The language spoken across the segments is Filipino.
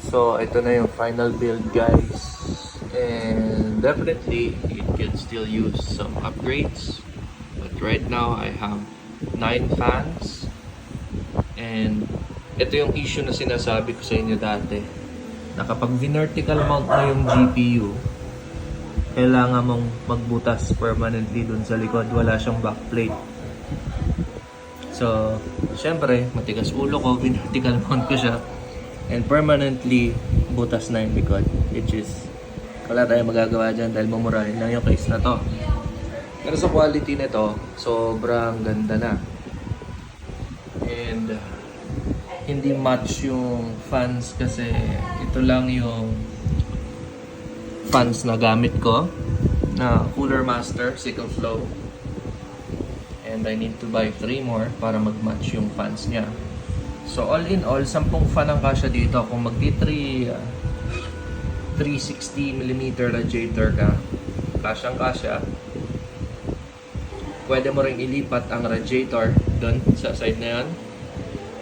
So, ito na yung final build, guys. And definitely, it can still use some upgrades. But right now, I have 9 fans. And ito yung issue na sinasabi ko sa inyo dati. Na kapag vertical mount mo yung GPU, kailangan mong magbutas permanently dun sa likod. Wala siyang backplate. So, syempre, matigas ulo ko, vertical mount ko siya. And permanently, butas na yung likod. Which is, wala tayong magagawa dyan dahil mumurahin lang yung case na to. Pero sa quality nito, sobrang ganda na. And, hindi match yung fans kasi ito lang yung fans na gamit ko na Cooler Master Sickle Flow. And I need to buy 3 more para mag-match yung fans niya. So all in all, 10 fan ang kasya dito. Kung magti 360mm radiator ka, kasyang kasya. Pwede mo ring ilipat ang radiator doon sa side na yan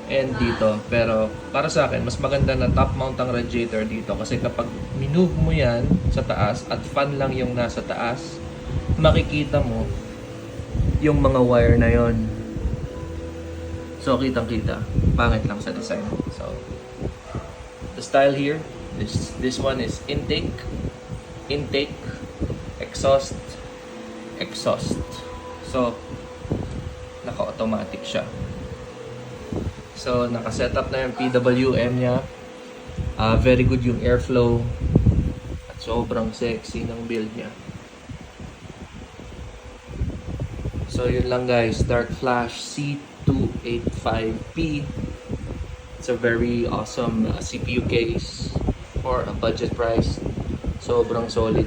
and dito. Pero para sa akin, mas maganda na top mount ang radiator dito kasi kapag minove mo yan sa taas at fan lang yung nasa taas, makikita mo yung mga wire na yon. So kitang-kita, pangit lang sa design. So the style here, this one is intake, exhaust. So naka-automatic siya. So naka-setup na yung PWM niya. Very good yung airflow at sobrang sexy ng build niya. So yun lang guys, Dark Flash C285P. It's a very awesome CPU case for a budget price. Sobrang solid.